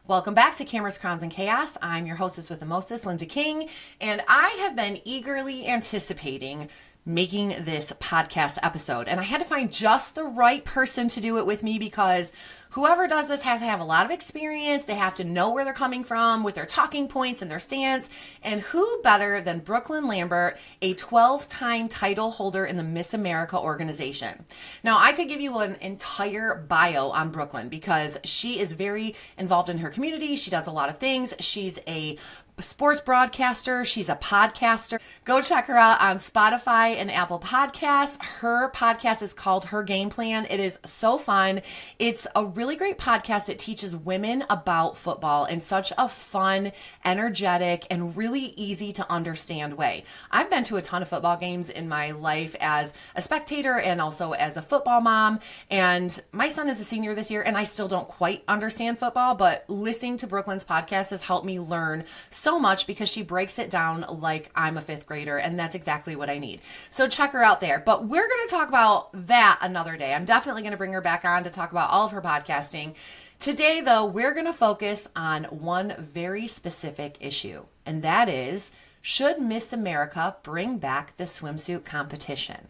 Welcome back to Cameras, Crowns, and Chaos. I'm your hostess with the mostest, Lindsay King, and I have been eagerly anticipating making this podcast episode. And I had to find just the right person to do it with me because whoever does this has to have a lot of experience. They have to know where they're coming from with their talking points and their stance. And who better than Brooklyn Lambert, a 12-time title holder in the Miss America organization. Now, I could give you an entire bio on Brooklyn because she is very involved in her community. She does a lot of things. She's a sports broadcaster. She's a podcaster. Go check her out on Spotify and Apple Podcasts. Her podcast is called Her Game Plan. It is so fun. It's a really great podcast that teaches women about football in such a fun, energetic, and really easy to understand way. I've been to a ton of football games in my life as a spectator and also as a football mom. And my son is a senior this year and I still don't quite understand football, but listening to Brooklyn's podcast has helped me learn so much because she breaks it down like I'm a fifth grader, and that's exactly what I need. So check her out there. But we're going to talk about that another day. I'm definitely going to bring her back on to talk about all of her podcasting. Today, though, we're going to focus on one very specific issue, and that is, should Miss America bring back the swimsuit competition?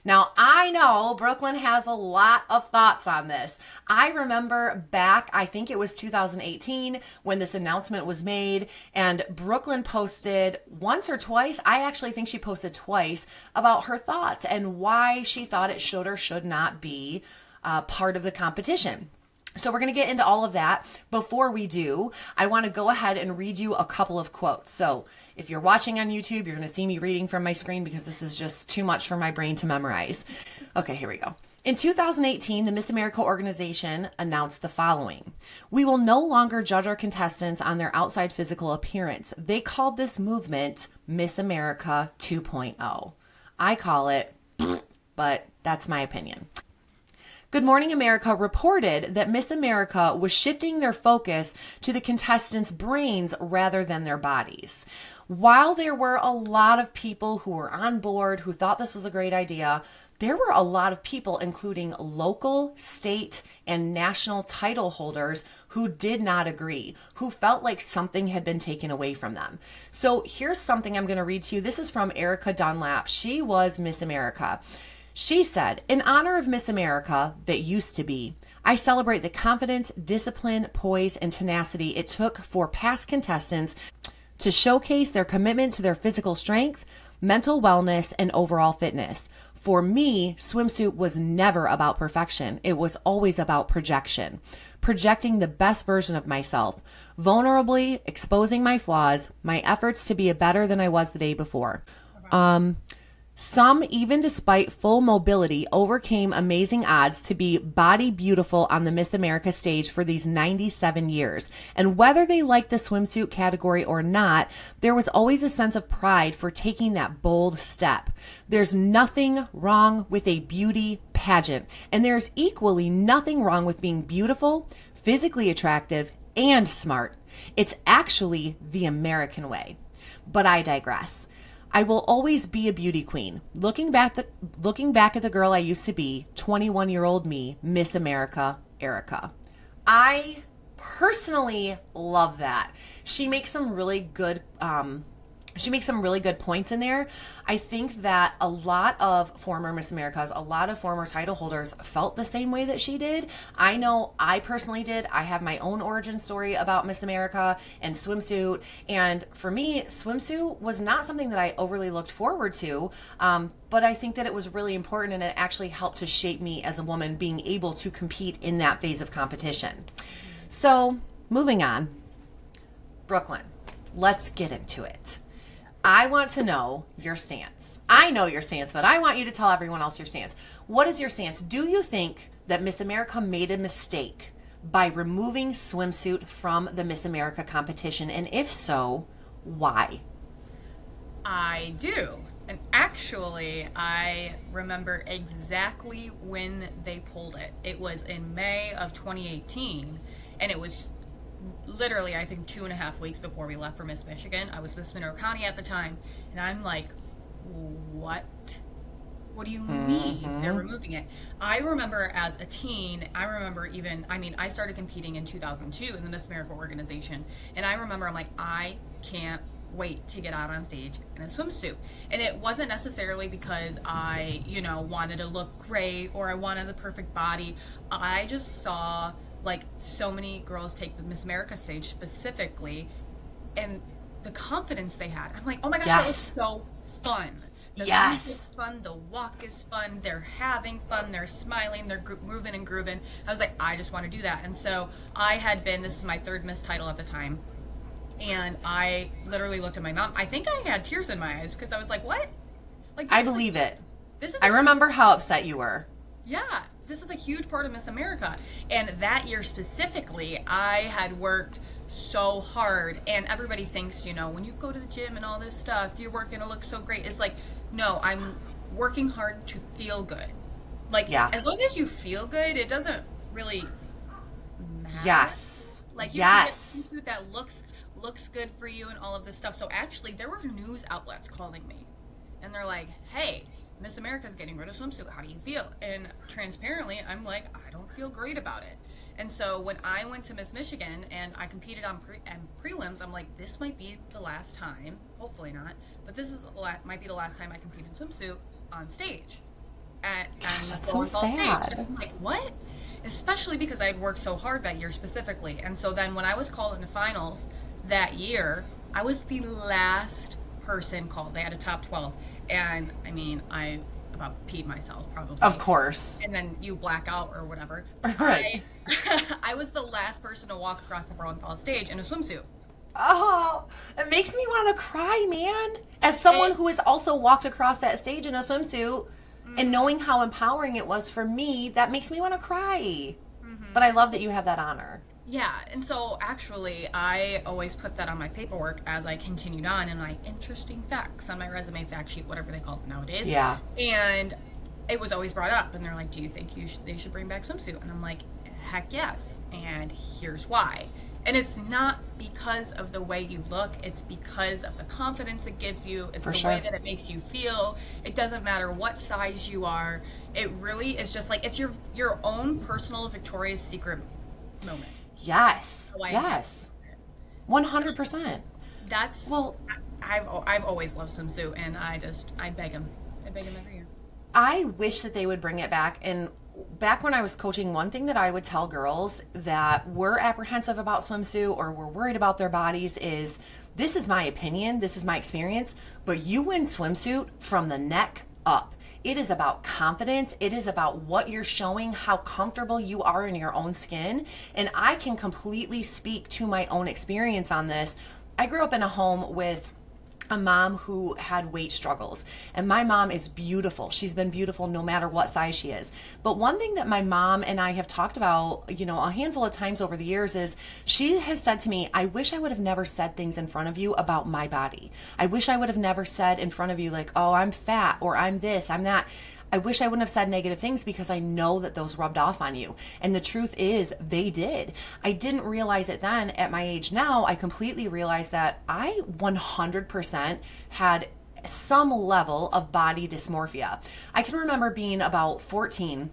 Now, I know Brooklyn has a lot of thoughts on this. I remember back, I think it was 2018, when this announcement was made, and Brooklyn posted once or twice, I actually think she posted twice, about her thoughts and why she thought it should or should not be part of the competition. So we're going to get into all of that. Before we do, I want to go ahead and read you a couple of quotes. So if you're watching on YouTube, you're going to see me reading from my screen because this is just too much for my brain to memorize. Okay, here we go. In 2018, the Miss America organization announced the following. We will no longer judge our contestants on their outside physical appearance. They called this movement Miss America 2.0. I call it, but that's my opinion. Good Morning America reported that Miss America was shifting their focus to the contestants' brains rather than their bodies. While there were a lot of people who were on board, who thought this was a great idea, there were a lot of people, including local, state, and national title holders who did not agree, who felt like something had been taken away from them. So here's something I'm going to read to you. This is from Erica Dunlap. She was Miss America. She said, in honor of Miss America that used to be, I celebrate the confidence, discipline, poise, and tenacity it took for past contestants to showcase their commitment to their physical strength, mental wellness, and overall fitness. For me, swimsuit was never about perfection. It was always about projection, projecting the best version of myself, vulnerably exposing my flaws, my efforts to be better than I was the day before. Some, even despite full mobility, overcame amazing odds to be body beautiful on the Miss America stage for these 97 years. And whether they liked the swimsuit category or not, there was always a sense of pride for taking that bold step. There's nothing wrong with a beauty pageant, and there's equally nothing wrong with being beautiful, physically attractive, and smart. It's actually the American way. But I digress. I will always be a beauty queen. Looking back at the girl I used to be, 21-year-old me, Miss America, Erica. I personally love that. She makes some really good points in there. I think that a lot of former Miss Americas, a lot of former title holders felt the same way that she did. I know I personally did. I have my own origin story about Miss America and swimsuit. And for me, swimsuit was not something that I overly looked forward to. But I think that it was really important and it actually helped to shape me as a woman being able to compete in that phase of competition. So moving on, Brooklyn, let's get into it. I want to know your stance. I know your stance, but I want you to tell everyone else your stance. What is your stance? Do you think that Miss America made a mistake by removing swimsuit from the Miss America competition? And if so, why? I do. And actually, I remember exactly when they pulled it. It was in May of 2018, and it was literally, I think, 2.5 weeks before we left for Miss Michigan. I was Miss Monroe County at the time, and I'm like, what What do you mean they're removing it? I remember as a teen, I started competing in 2002 in the Miss America organization. And I remember I'm like, I can't wait to get out on stage in a swimsuit. And it wasn't necessarily because I, wanted to look great or I wanted the perfect body. I just saw like so many girls take the Miss America stage specifically, and the confidence they had. I'm like, oh my gosh, that is so fun. The music is fun, the walk is fun, they're having fun, they're smiling, they're moving and grooving. I was like, I just want to do that. And so this is my third Miss title at the time, and I literally looked at my mom. I think I had tears in my eyes because I was like, what? Like, I believe it. I remember how upset you were. Yeah, this is a huge part of Miss America. And that year specifically, I had worked so hard, and everybody thinks, when you go to the gym and all this stuff, you're working to look so great. It's like, no, I'm working hard to feel good. Like, as long as you feel good, it doesn't really matter. Yes. Like, you can get swimsuit that looks good for you and all of this stuff. So actually, there were news outlets calling me, and they're like, hey, Miss America's getting rid of swimsuit. How do you feel? And transparently, I'm like, I don't feel great about it. And so when I went to Miss Michigan and I competed on prelims, I'm like, this might be the last time. Hopefully not, but this might be the last time I compete in swimsuit on stage. Gosh, that's so sad. And I'm like, what? Especially because I had worked so hard that year specifically. And so then when I was called into finals that year, I was the last person called. They had a top 12. And I mean, I about peed myself probably. Of course. And then you black out or whatever. Right. I was the last person to walk across the Braunfels stage in a swimsuit. Oh, it makes me want to cry, man. As someone who has also walked across that stage in a swimsuit and knowing how empowering it was for me, that makes me want to cry. But I love that you have that honor. Yeah, and so actually, I always put that on my paperwork as I continued on, and like interesting facts on my resume fact sheet, whatever they call it nowadays. Yeah. And it was always brought up, and they're like, "Do you think they should bring back swimsuit?" And I'm like, "Heck yes!" And here's why. And it's not because of the way you look; it's because of the confidence it gives you. It's the way that it makes you feel. It doesn't matter what size you are. It really is just like it's your own personal Victoria's Secret moment. Yes. Yes. 100%. That's I've always loved swimsuit, and I beg them every year. I wish that they would bring it back. And back when I was coaching, one thing that I would tell girls that were apprehensive about swimsuit or were worried about their bodies is, this is my opinion, this is my experience, but you win swimsuit from the neck up. It is about confidence. It is about what you're showing, how comfortable you are in your own skin. And I can completely speak to my own experience on this. I grew up in a home with a mom who had weight struggles, and my mom is beautiful. She's been beautiful no matter what size she is. But one thing that my mom and I have talked about, a handful of times over the years is she has said to me, I wish I would have never said things in front of you about my body. I wish I would have never said in front of you like, oh, I'm fat, or I'm this, I'm that. I wish I wouldn't have said negative things because I know that those rubbed off on you. And the truth is they did. I didn't realize it then. At my age now, I completely realized that I 100% had some level of body dysmorphia. I can remember being about 14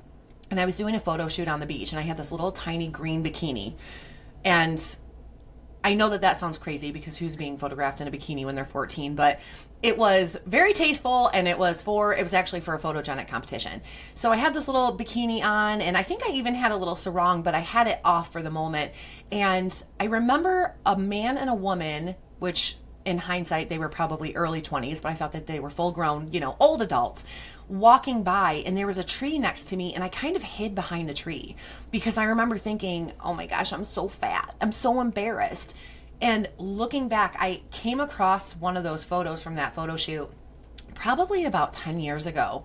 and I was doing a photo shoot on the beach, and I had this little tiny green bikini. And I know that sounds crazy because who's being photographed in a bikini when they're 14, but it was very tasteful, and it was actually for a photogenic competition. So I had this little bikini on, and I think I even had a little sarong, but I had it off for the moment. And I remember a man and a woman, which in hindsight, they were probably early 20s, but I thought that they were full grown, old adults, walking by, and there was a tree next to me, and I kind of hid behind the tree because I remember thinking, oh my gosh, I'm so fat. I'm so embarrassed. And looking back, I came across one of those photos from that photo shoot probably about 10 years ago,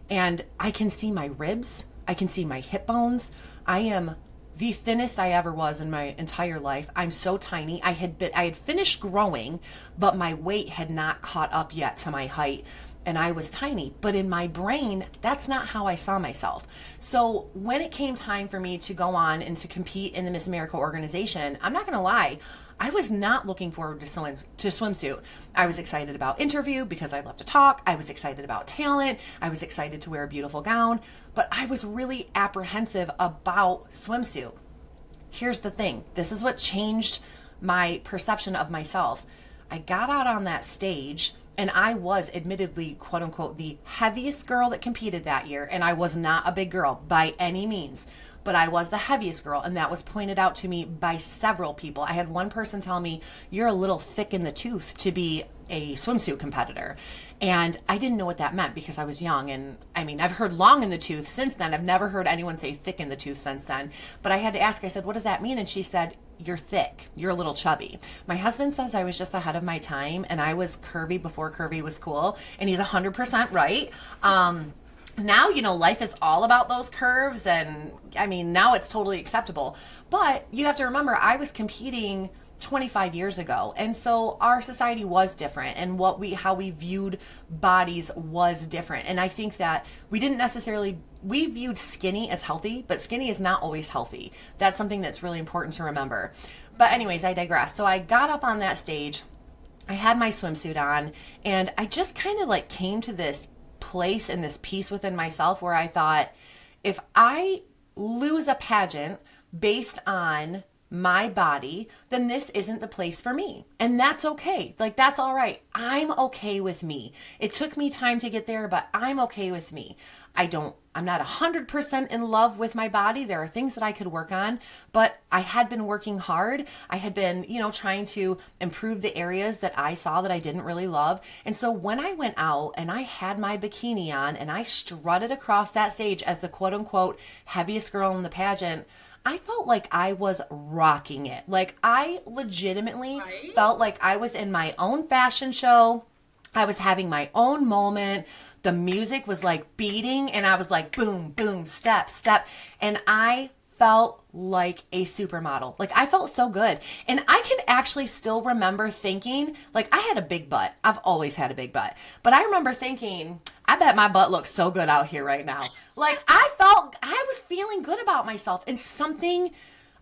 and I can see my ribs. I can see my hip bones. I am the thinnest I ever was in my entire life. I'm so tiny. I had finished growing, but my weight had not caught up yet to my height. and I was tiny, but in my brain, that's not how I saw myself. So when it came time for me to go on and to compete in the Miss America organization, I'm not going to lie, I was not looking forward to swimsuit. I was excited about interview because I love to talk. I was excited about talent. I was excited to wear a beautiful gown, but I was really apprehensive about swimsuit. Here's the thing. This is what changed my perception of myself. I got out on that stage and I was admittedly, quote unquote, the heaviest girl that competed that year. And I was not a big girl by any means, but I was the heaviest girl. And that was pointed out to me by several people. I had one person tell me, you're a little thick in the tooth to be a swimsuit competitor. And I didn't know what that meant because I was young. And I mean, I've heard long in the tooth since then. I've never heard anyone say thick in the tooth since then. But I had to ask, I said, what does that mean? And she said, you're thick. You're a little chubby. My husband says I was just ahead of my time and I was curvy before curvy was cool. And he's 100% right. Now, you know, life is all about those curves. And I mean, now it's totally acceptable. But you have to remember, I was competing 25 years ago. And so our society was different and how we viewed bodies was different. And I think that we viewed skinny as healthy, but skinny is not always healthy. That's something that's really important to remember. But anyways, I digress. So I got up on that stage, I had my swimsuit on, and I just kind of like came to this place and this peace within myself where I thought, if I lose a pageant based on my body, then this isn't the place for me. And that's okay. Like, that's all right. I'm okay with me. It took me time to get there, but I'm okay with me. I'm not 100% in love with my body. There are things that I could work on, but I had been working hard. I had been, trying to improve the areas that I saw that I didn't really love. And so when I went out and I had my bikini on and I strutted across that stage as the quote unquote heaviest girl in the pageant, I felt like I was rocking it. Like, I legitimately felt like I was in my own fashion show. I was having my own moment. The music was like beating and I was like, boom, boom, step, step. And I felt like a supermodel. Like, I felt so good. And I can actually still remember thinking, like, I had a big butt. I've always had a big butt. But I remember thinking, I bet my butt looks so good out here right now. Like, I was feeling good about myself. And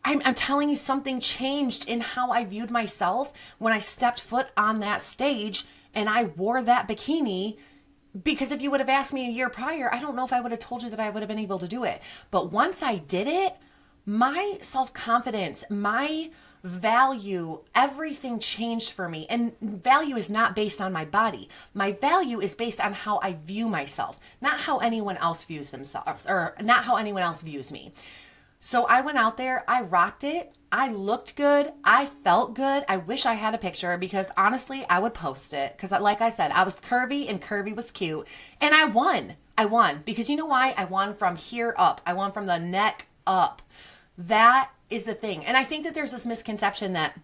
I'm telling you, something changed in how I viewed myself when I stepped foot on that stage and I wore that bikini. Because if you would have asked me a year prior, I don't know if I would have told you that I would have been able to do it. But once I did it, my self-confidence, my value, everything changed for me. And value is not based on my body. My value is based on how I view myself, not how anyone else views themselves, or not how anyone else views me. So I went out there, I rocked it. I looked good. I felt good. I wish I had a picture because honestly, I would post it. Because like I said, I was curvy and curvy was cute. And I won. I won because you know why? I won from here up. I won from the neck up. That is the thing. And I think that there's this misconception that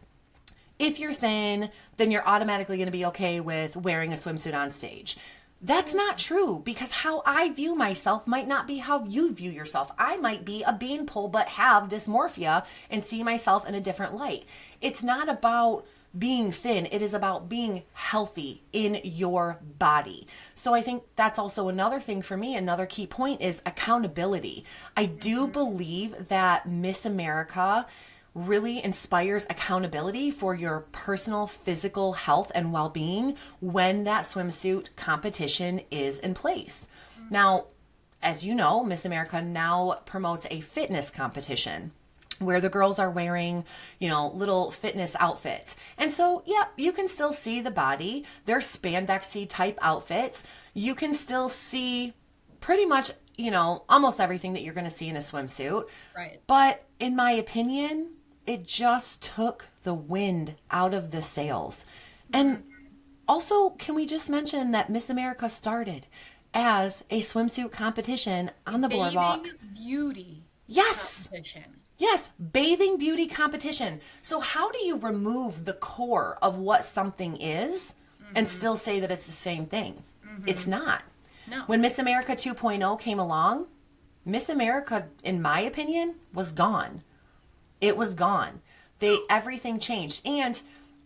if you're thin, then you're automatically going to be okay with wearing a swimsuit on stage. That's not true because how I view myself might not be how you view yourself. I might be a beanpole but have dysmorphia and see myself in a different light. It's not about being thin. It is about being healthy in your body. So I think that's also another thing for me. Another key point is accountability. I do believe that Miss America really inspires accountability for your personal physical health and well-being when that swimsuit competition is in place. Now, as you know, Miss America now promotes a fitness competition where the girls are wearing, little fitness outfits. And so, yeah, you can still see the body. They're spandexy type outfits. You can still see pretty much, almost everything that you're going to see in a swimsuit. Right. But in my opinion, it just took the wind out of the sails. And also, can we just mention that Miss America started as a swimsuit competition on the boardwalk? Bathing beauty competition. Yes, bathing beauty competition. So how do you remove the core of what something is and still say that it's the same thing? It's not. No. When Miss America 2.0 came along, Miss America, in my opinion, was gone. It was gone. Everything changed. And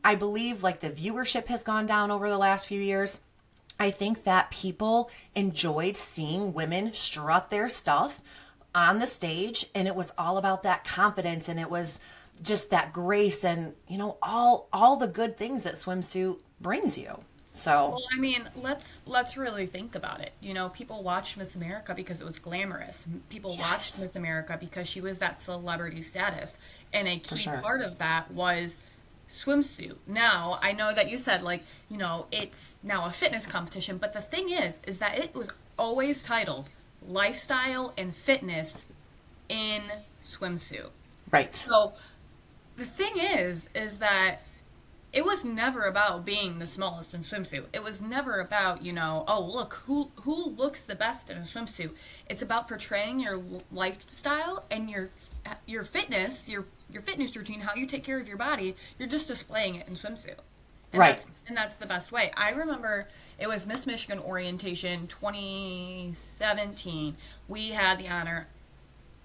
I believe like the viewership has gone down over the last few years. I think that people enjoyed seeing women strut their stuff on the stage, and it was all about that confidence, and it was just that grace, and all the good things that swimsuit brings you. So Well, I mean, let's really think about it. You know, people watched Miss America because it was glamorous. People watched yes, Miss America because she was that celebrity status, and a for key sure. part of that was swimsuit. Now, I know that you said like, it's now a fitness competition, but the thing is that it was always titled lifestyle and fitness in swimsuit. Right. So, the thing is that it was never about being the smallest in swimsuit. It was never about, oh, look, who looks the best in a swimsuit. It's about portraying your lifestyle and your fitness, your fitness routine, how you take care of your body. You're just displaying it in swimsuit. And Right. that's the best way. I remember it was Miss Michigan Orientation 2017. We had the honor,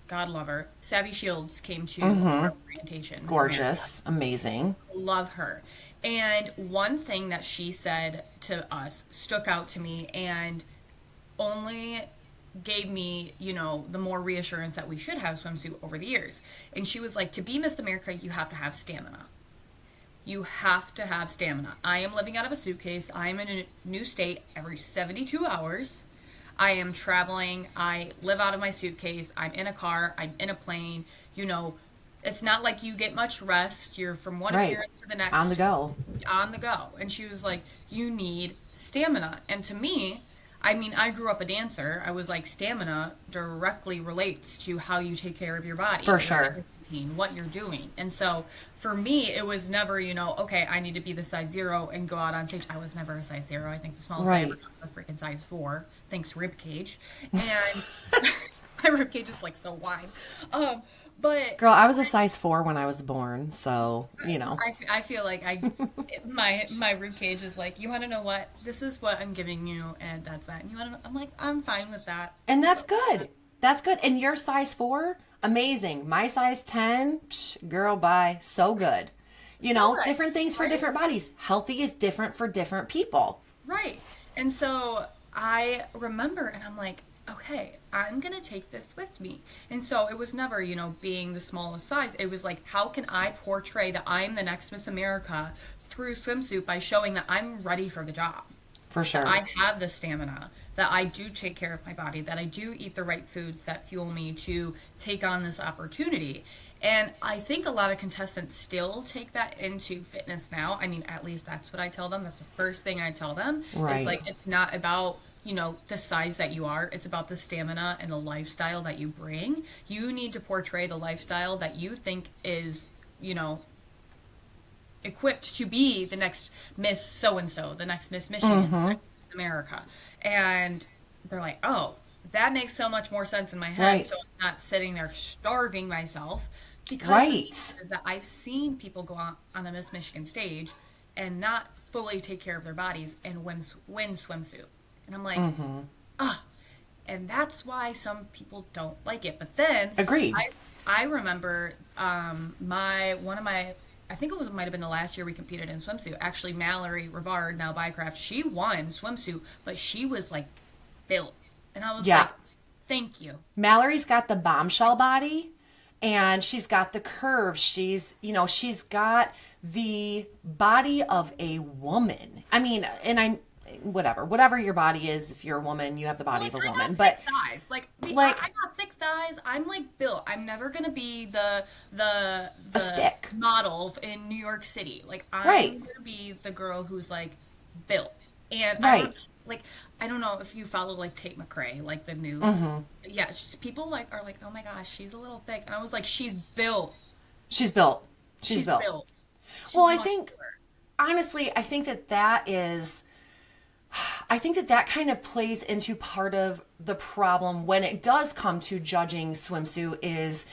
God love her, Savvy Shields came to Mm-hmm. our orientation. Miss America. Gorgeous. Amazing. Love her. And one thing that she said to us stuck out to me and only gave me, the more reassurance that we should have swimsuit over the years. And she was like, to be Miss America, you have to have stamina. You have to have stamina. I am living out of a suitcase. I am in a new state every 72 hours. I am traveling. I live out of my suitcase. I'm in a car. I'm in a plane. It's not like you get much rest. You're from one Right. appearance to the next, On the go. on the go. And she was like, you need stamina. And to me, I mean, I grew up a dancer. I was like, stamina directly relates to how you take care of your body, For your sure. routine, what you're doing. And so for me, it was never, okay, I need to be the size 0 and go out on stage. I was never a size 0. I think the smallest I Right. ever got was a freaking size 4. Thanks, rib cage. And my rib cage is like so wide. But Girl, I was a size 4 when I was born, so, I feel like my rib cage is like, you want to know what? This is what I'm giving you, and that's that. And you want to? I'm like, I'm fine with that. And that's good. That's good. And your size 4, amazing. My size 10, girl, bye. So good. Correct, Different things for right? different bodies. Healthy is different for different people. Right. And so I remember, and I'm like, okay, I'm going to take this with me. And so it was never, being the smallest size. It was like, how can I portray that I'm the next Miss America through swimsuit by showing that I'm ready for the job? For That sure. I have the stamina, that I do take care of my body, that I do eat the right foods that fuel me to take on this opportunity. And I think a lot of contestants still take that into fitness now. I mean, at least that's what I tell them. That's the first thing I tell them. It's Right. like, it's not about, the size that you are. It's about the stamina and the lifestyle that you bring. You need to portray the lifestyle that you think is, equipped to be the next Miss so and so, the next Miss Michigan, the Mm-hmm. next Miss America. And they're like, oh, that makes so much more sense in my head. Right. So I'm not sitting there starving myself because of the Right. fact that I've seen people go on the Miss Michigan stage and not fully take care of their bodies and win swimsuit. And I'm like, Mm-hmm. ah, and that's why some people don't like it. But then Agreed. I remember my one of my I think might have been the last year we competed in swimsuit. Actually, Mallory Rivard, now Bycraft, she won swimsuit, but she was like built, and I was Yeah. like, thank you. Mallory's got the bombshell body, and she's got the curves. She's got the body of a woman. I mean, whatever your body is, if you're a woman, you have the body Like, of a I woman. got But thick thighs. like I got thick thighs. I'm like built. I'm never gonna be the a stick. model in New York City. Like I'm Right. gonna be the girl who's like built. And Right. I don't know if you follow like Tate McRae, like the news. Mm-hmm. Yeah, people are like, oh my gosh, she's a little thick, and I was like, she's built. She's built. She's built. She's Well, I muscular. think honestly, I think that kind of plays into part of the problem when it does come to judging swimsuit is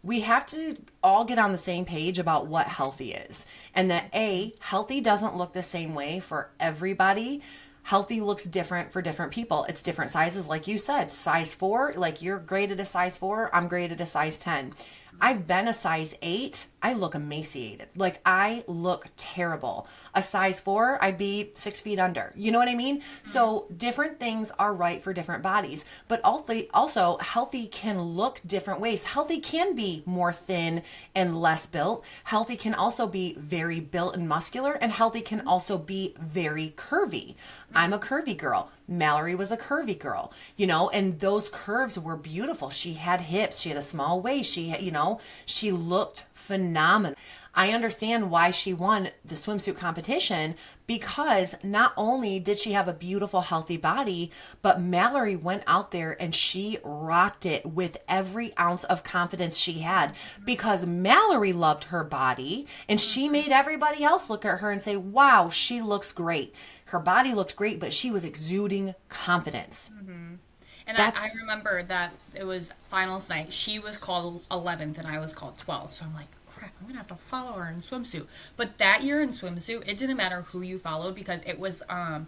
we have to all get on the same page about what healthy is. And that healthy doesn't look the same way for everybody. Healthy looks different for different people. It's different sizes, like you said. Size 4, like you're graded a size 4, I'm graded a size 10. I've been a size 8. I look emaciated. Like, I look terrible. A size 4, I'd be 6 feet under. You know what I mean? So different things are right for different bodies. But also, healthy can look different ways. Healthy can be more thin and less built. Healthy can also be very built and muscular. And healthy can also be very curvy. I'm a curvy girl. Mallory was a curvy girl, you know, and those curves were beautiful. She had hips, she had a small waist, she had, you know, she looked phenomenal. I understand why she won the swimsuit competition, because not only did she have a beautiful, healthy body, but Mallory went out there and she rocked it with every ounce of confidence she had, because Mallory loved her body and she made everybody else look at her and say, wow, she looks great. Her body looked great, but she was exuding confidence. And I remember that it was finals night. She was called 11th and I was called 12th. So I'm like, crap, I'm going to have to follow her in swimsuit. But that year in swimsuit, it didn't matter who you followed, because it was the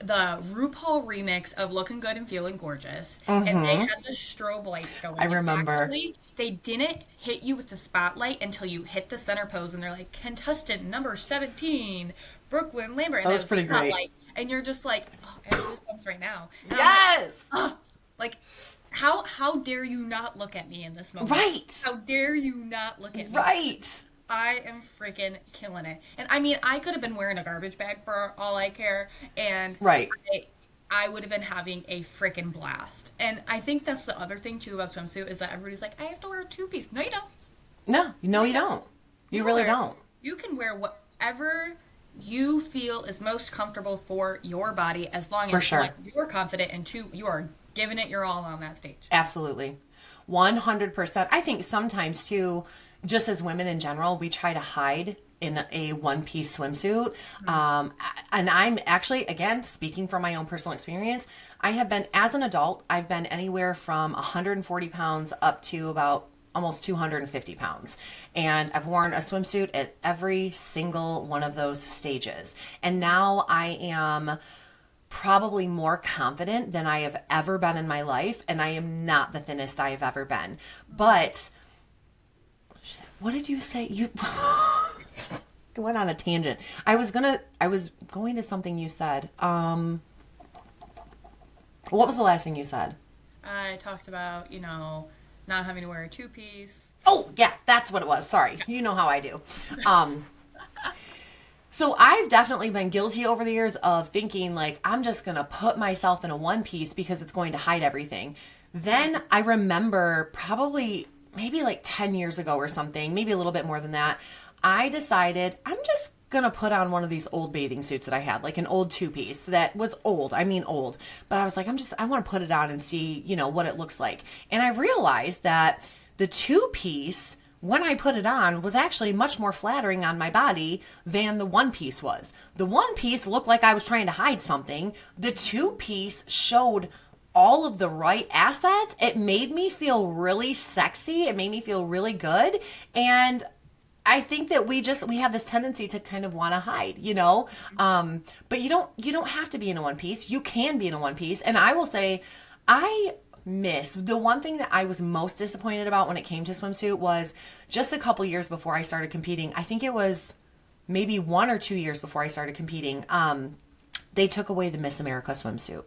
RuPaul remix of Looking Good and Feeling Gorgeous. And they had the strobe lights going. I remember. Actually, they didn't hit you with the spotlight until you hit the center pose. And they're like, contestant number 17, Brooklyn Lambert. And that was pretty great. And you're just like, oh, I have goosebumps right now. And yes! Like, how dare you not look at me in this moment? Right! How dare you not look at me? Right! I am freaking killing it. And I mean, I could have been wearing a garbage bag for all I care. And right. I would have been having a freaking blast. And I think that's the other thing, too, about swimsuit, is that everybody's like, I have to wear a two-piece. No, you don't. No, you don't. You really don't. You can wear whatever you feel is most comfortable for your body, as long as one, you're confident, and two, you are giving it your all on that stage. Absolutely. 100%. I think sometimes too, just as women in general, we try to hide in a one-piece swimsuit. And I'm actually, again, speaking from my own personal experience, I have been, as an adult, I've been anywhere from 140 pounds up to about almost 250 pounds. And I've worn a swimsuit at every single one of those stages. And now I am probably more confident than I have ever been in my life. And I am not the thinnest I have ever been. But, what did you say? You went on a tangent. I was going to something you said. What was the last thing you said? I talked about, not having to wear a two-piece. Oh, yeah, that's what it was. Sorry. You know how I do. So I've definitely been guilty over the years of thinking, like, I'm just going to put myself in a one piece because it's going to hide everything. Then I remember probably maybe like 10 years ago or something, maybe a little bit more than that, I decided I'm just going to put on one of these old bathing suits that I had, like an old two-piece that was old. I mean old. But I was like, I want to put it on and see, what it looks like. And I realized that the two-piece, when I put it on, was actually much more flattering on my body than the one piece was. The one piece looked like I was trying to hide something. The two piece showed all of the right assets. It made me feel really sexy. It made me feel really good. And I think that we have this tendency to kind of want to hide, but you don't have to be in a one piece. You can be in a one piece. And I will say, the one thing that I was most disappointed about when it came to swimsuit was just a couple years before I started competing. I think it was maybe 1 or 2 years before I started competing. They took away the Miss America swimsuit.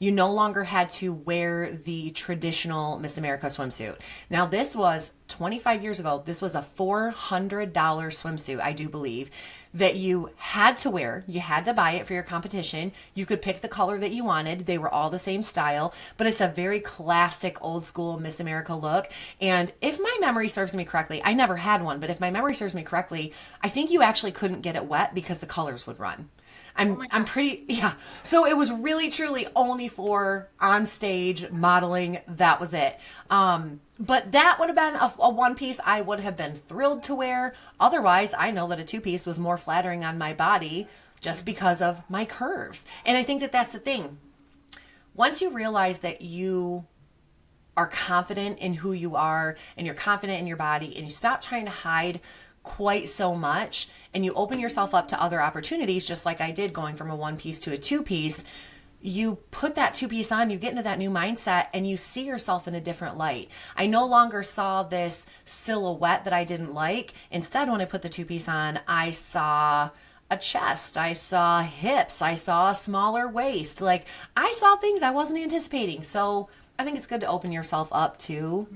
You no longer had to wear the traditional Miss America swimsuit. Now, this was 25 years ago. This was a $400 swimsuit, I do believe, that you had to wear. You had to buy it for your competition. You could pick the color that you wanted. They were all the same style, but it's a very classic old school Miss America look. And if my memory serves me correctly, I never had one, but if my memory serves me correctly, I think you actually couldn't get it wet because the colors would run. I'm pretty, yeah. So it was really, truly only for on stage modeling. That was it. But that would have been a one piece I would have been thrilled to wear. Otherwise, I know that a two piece was more flattering on my body just because of my curves. And I think that that's the thing. Once you realize that you are confident in who you are and you're confident in your body and you stop trying to hide quite so much and you open yourself up to other opportunities, just like I did going from a one piece to a two piece, you put that two-piece on, you get into that new mindset, and you see yourself in a different light. I no longer saw this silhouette that I didn't like. Instead, when I put the two-piece on, I saw a chest, I saw hips, I saw a smaller waist. Like, I saw things I wasn't anticipating. So I think it's good to open yourself up to,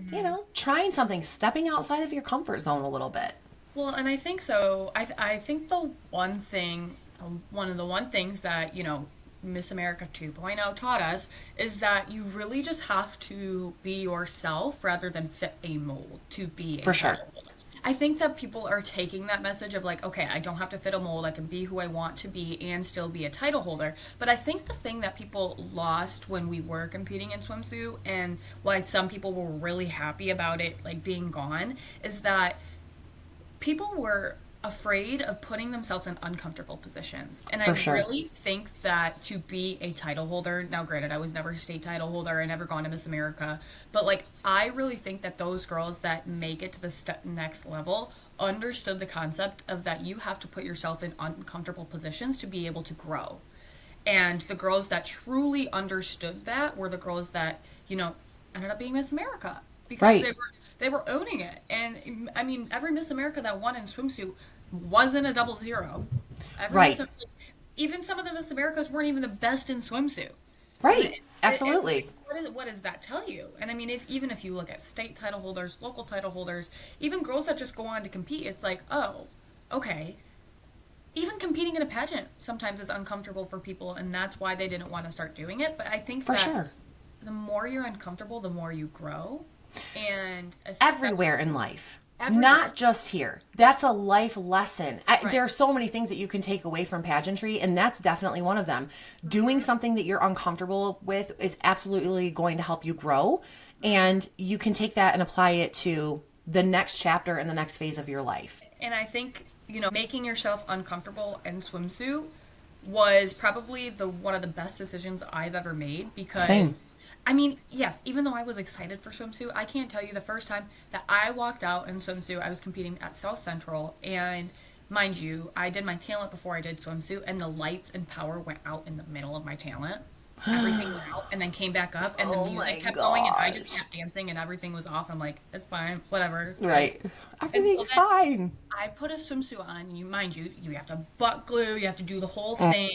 trying something, stepping outside of your comfort zone a little bit. Well, and I think so. I think one of the one things that, Miss America 2.0 taught us is that you really just have to be yourself rather than fit a mold to be a For sure. title holder. I think that people are taking that message of like, okay, I don't have to fit a mold. I can be who I want to be and still be a title holder. But I think the thing that people lost when we were competing in swimsuit, and why some people were really happy about it like being gone, is that people were afraid of putting themselves in uncomfortable positions. And For I sure. really think that to be a title holder, now granted, I was never a state title holder, I never gone to Miss America, but like, I really think that those girls that make it to the next level understood the concept of that you have to put yourself in uncomfortable positions to be able to grow. And the girls that truly understood that were the girls that, ended up being Miss America. Because Right. they were owning it. And I mean, every Miss America that won in swimsuit wasn't a double zero. Right. Even some of the Miss Americas weren't even the best in swimsuit. Right. Absolutely. What does that tell you? And I mean, even if you look at state title holders, local title holders, even girls that just go on to compete, it's like, oh, okay. Even competing in a pageant sometimes is uncomfortable for people, and that's why they didn't want to start doing it. But I think For that sure. the more you're uncomfortable, the more you grow. And Everywhere in life. Everywhere. Not just here. That's a life lesson. Right. There are so many things that you can take away from pageantry, and that's definitely one of them. Doing something that you're uncomfortable with is absolutely going to help you grow, and you can take that and apply it to the next chapter and the next phase of your life. And I think, making yourself uncomfortable in swimsuit was probably one of the best decisions I've ever made, because Same. I mean, yes, even though I was excited for swimsuit, I can't tell you the first time that I walked out in swimsuit. I was competing at South Central, and mind you, I did my talent before I did swimsuit, and the lights and power went out in the middle of my talent. Everything went out and then came back up, and the Oh music my kept going, and I gosh. just kept dancing, and everything was off. I'm like, it's fine, whatever. Right. Everything's then- fine. I put a swimsuit on, and mind you, you have to butt glue, you have to do the whole thing,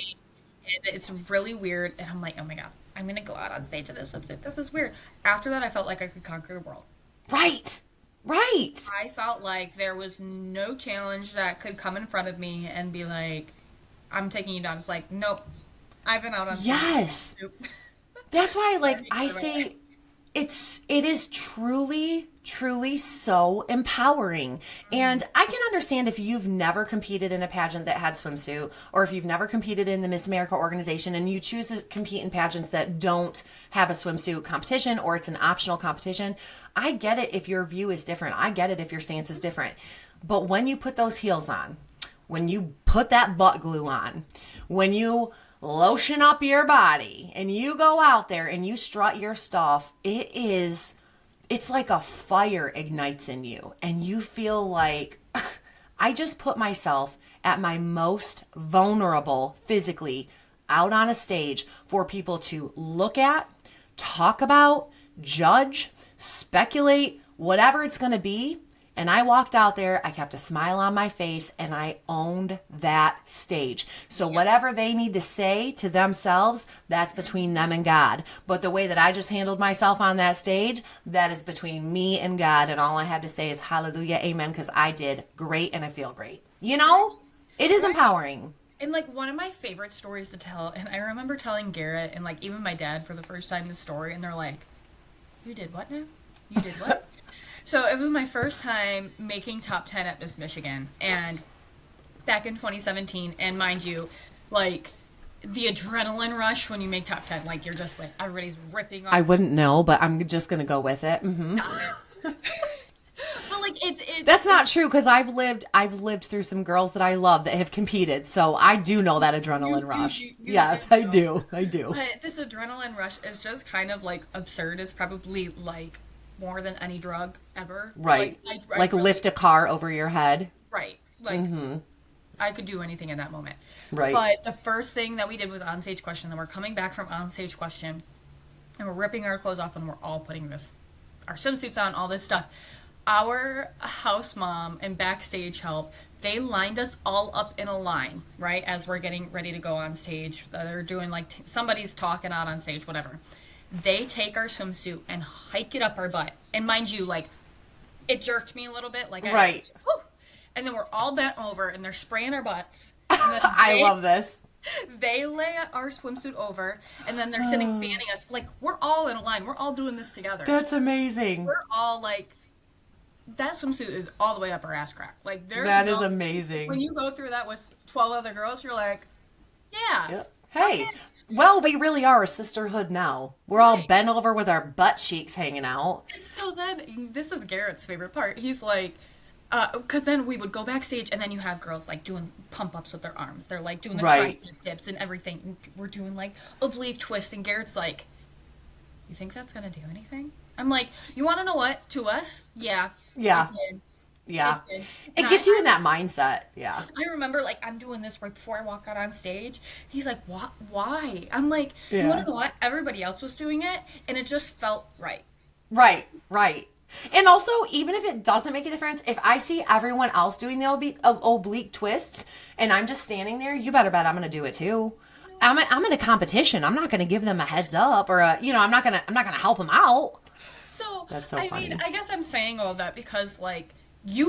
and it's really weird. And I'm like, oh my god, I'm gonna go out on stage in this swimsuit. This is weird. After that, I felt like I could conquer the world. Right. Right. I felt like there was no challenge that could come in front of me and be like, I'm taking you down. It's like, nope, I've been out on stage. Yes. Nope. That's why, like, Everything's I the right say way. it is truly so empowering. And I can understand if you've never competed in a pageant that had swimsuit, or if you've never competed in the Miss America organization and you choose to compete in pageants that don't have a swimsuit competition, or it's an optional competition. I get it if your view is different. I get it if your stance is different. But when you put those heels on, when you put that butt glue on, when you lotion up your body and you go out there and you strut your stuff, it's like a fire ignites in you, and you feel like I just put myself at my most vulnerable physically out on a stage for people to look at, talk about, judge, speculate, whatever it's going to be. And I walked out there, I kept a smile on my face, and I owned that stage. So whatever they need to say to themselves, that's between them and God. But the way that I just handled myself on that stage, that is between me and God. And all I have to say is hallelujah, amen, because I did great and I feel great. It is empowering. And like, one of my favorite stories to tell, and I remember telling Garrett and like even my dad for the first time this story, and they're like, you did what now? You did what? So it was my first time making top 10 at Miss Michigan, and back in 2017, and mind you, like, the adrenaline rush when you make top 10, like, you're just like, everybody's ripping off. I wouldn't know, but I'm just going to go with it. But like, it's That's not true, because I've lived through some girls that I love that have competed, so I do know that adrenaline rush. Yes, I do. But this adrenaline rush is just kind of like absurd. It's probably like more than any drug ever. Right. I Like really- lift a car over your head. Right. Like, I could do anything in that moment. Right. But the first thing that we did was on-stage question. Then we're coming back from on-stage question, and we're ripping our clothes off, and we're all putting our swimsuits on, all this stuff. Our house mom and backstage help, they lined us all up in a line, right, as we're getting ready to go on stage. They're doing like somebody's talking out on stage, whatever. They take our swimsuit and hike it up our butt. And mind you, like, it jerked me a little bit. Like, right. And then we're all bent over, and they're spraying our butts. And then I love this. They lay our swimsuit over, and then they're sitting fanning us. Like, we're all in a line. We're all doing this together. That's amazing. We're all like, that swimsuit is all the way up our ass crack. Like, that is amazing. When you go through that with 12 other girls, you're like, yeah. Yep. Hey, well, we really are a sisterhood now. We're all bent over with our butt cheeks hanging out. And so then, this is Garrett's favorite part. He's like, because then we would go backstage, and then you have girls like doing pump ups with their arms. They're like doing the tricep dips and everything. And we're doing like oblique twist, and Garrett's like, "You think that's gonna do anything?" I'm like, "You want to know what? To us, yeah, yeah, yeah. It gets you in that mindset. Yeah. I remember like I'm doing this right before I walk out on stage. He's like, "What? Why?" I'm like, "You want to know what? Everybody else was doing it, and it just felt right." Right. Right. And also, even if it doesn't make a difference, if I see everyone else doing the oblique twists and I'm just standing there, you better bet I'm going to do it too. I'm in a competition. I'm not going to give them a heads up or I'm not going to help them out. So, that's so funny. I mean, I guess I'm saying all that because like I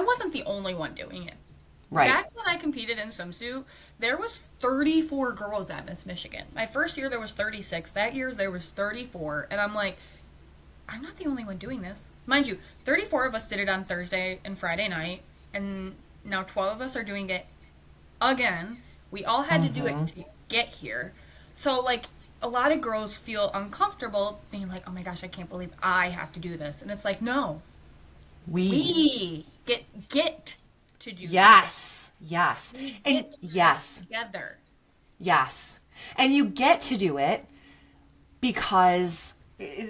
wasn't the only one doing it. Right. Back when I competed in swimsuit, there was 34 girls at Miss Michigan. My first year there was 36. That year there was 34, and I'm like, I'm not the only one doing this. Mind you, 34 of us did it on Thursday and Friday night, and now 12 of us are doing it again. We all had to do it to get here. So, like, a lot of girls feel uncomfortable being like, oh my gosh, I can't believe I have to do this. And it's like, no. We get to do this. Yes. And yes. Together. Yes. And you get to do it because...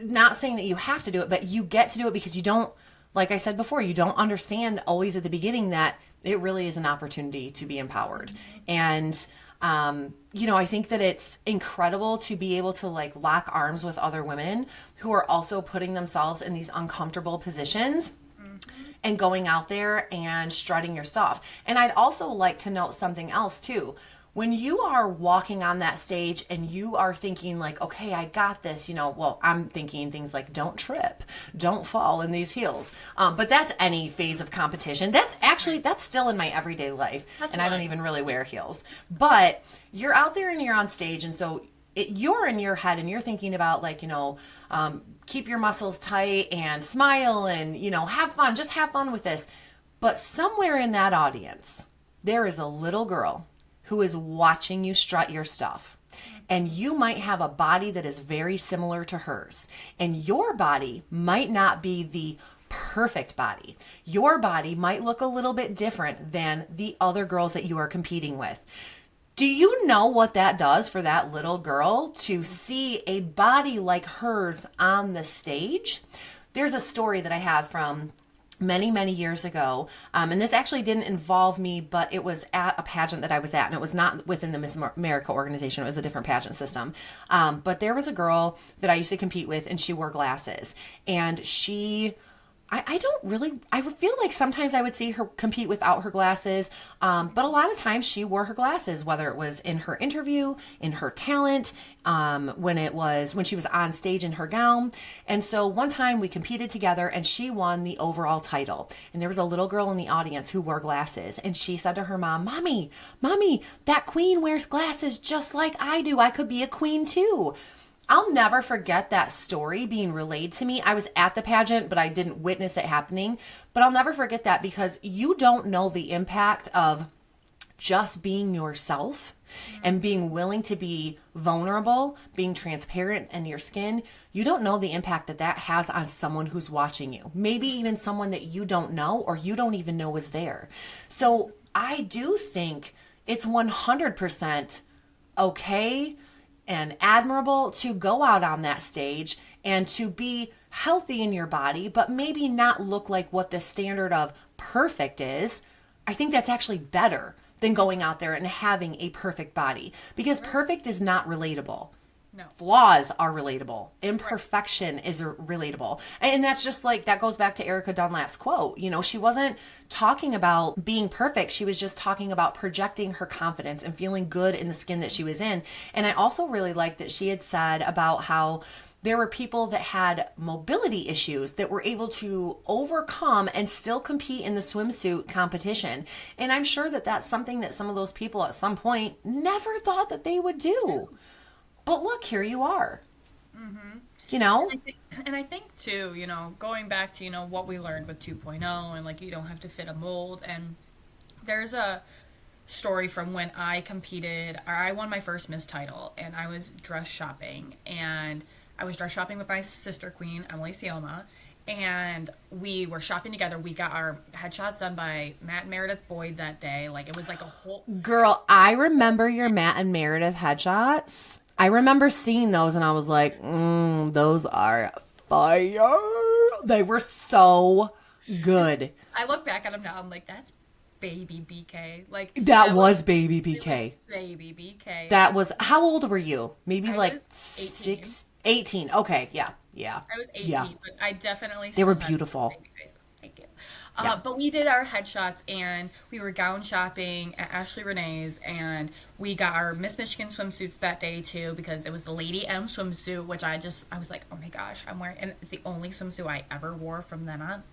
not saying that you have to do it, but you get to do it because you don't, like I said before, you don't understand always at the beginning that it really is an opportunity to be empowered. And, I think that it's incredible to be able to like lock arms with other women who are also putting themselves in these uncomfortable positions and going out there and strutting your stuff. And I'd also like to note something else too. When you are walking on that stage and you are thinking like, okay, I got this, I'm thinking things like don't trip, don't fall in these heels. But that's any phase of competition. That's still in my everyday life. I don't even really wear heels. But you're out there and you're on stage. And so you're in your head and you're thinking about like, keep your muscles tight and smile and, have fun, just have fun with this. But somewhere in that audience, there is a little girl who is watching you strut your stuff. And you might have a body that is very similar to hers. And your body might not be the perfect body. Your body might look a little bit different than the other girls that you are competing with. Do you know what that does for that little girl to see a body like hers on the stage? There's a story that I have from many, many years ago. And this actually didn't involve me, but it was at a pageant that I was at, and it was not within the Miss America organization. It was a different pageant system. But there was a girl that I used to compete with, and she wore glasses. And I would feel like sometimes I would see her compete without her glasses, but a lot of times she wore her glasses, whether it was in her interview, in her talent, when she was on stage in her gown. And so one time we competed together and she won the overall title. And there was a little girl in the audience who wore glasses, and she said to her mom, Mommy, that queen wears glasses just like I do. I could be a queen too. I'll never forget that story being relayed to me. I was at the pageant, but I didn't witness it happening. But I'll never forget that because you don't know the impact of just being yourself and being willing to be vulnerable, being transparent in your skin. You don't know the impact that has on someone who's watching you. Maybe even someone that you don't know or you don't even know is there. So I do think it's 100% okay and admirable to go out on that stage and to be healthy in your body, but maybe not look like what the standard of perfect is. I think that's actually better than going out there and having a perfect body, because perfect is not relatable. No. Flaws are relatable. Imperfection is relatable. And that's just like, that goes back to Erica Dunlap's quote. You know, she wasn't talking about being perfect. She was just talking about projecting her confidence and feeling good in the skin that she was in. And I also really liked that she had said about how there were people that had mobility issues that were able to overcome and still compete in the swimsuit competition. And I'm sure that that's something that some of those people at some point never thought that they would do. But look, here you are. Mm-hmm. You know? And I think too, you know, going back to, you know, what we learned with 2.0 and like you don't have to fit a mold. And there's a story from when I competed, or I won my first Miss title, and I was dress shopping. And I was dress shopping with my sister queen, Emily Sioma. And we were shopping together. We got our headshots done by Matt and Meredith Boyd that day. Like, it was like a whole... Girl, I remember your Matt and Meredith headshots. I remember seeing those and I was like, those are fire. They were so good. I look back at them now, I'm like, that's baby BK. Like, that was baby BK. Baby BK. That was, how old were you? Maybe I like was 18. 18. Okay, yeah. I was 18, Yeah. but I definitely They were still had beautiful. baby face. Thank you. Yeah. But we did our headshots, and we were gown shopping at Ashley Renee's, and we got our Miss Michigan swimsuits that day too, because it was the Lady M swimsuit, which I was like, oh my gosh, I'm wearing, and it's the only swimsuit I ever wore from then on.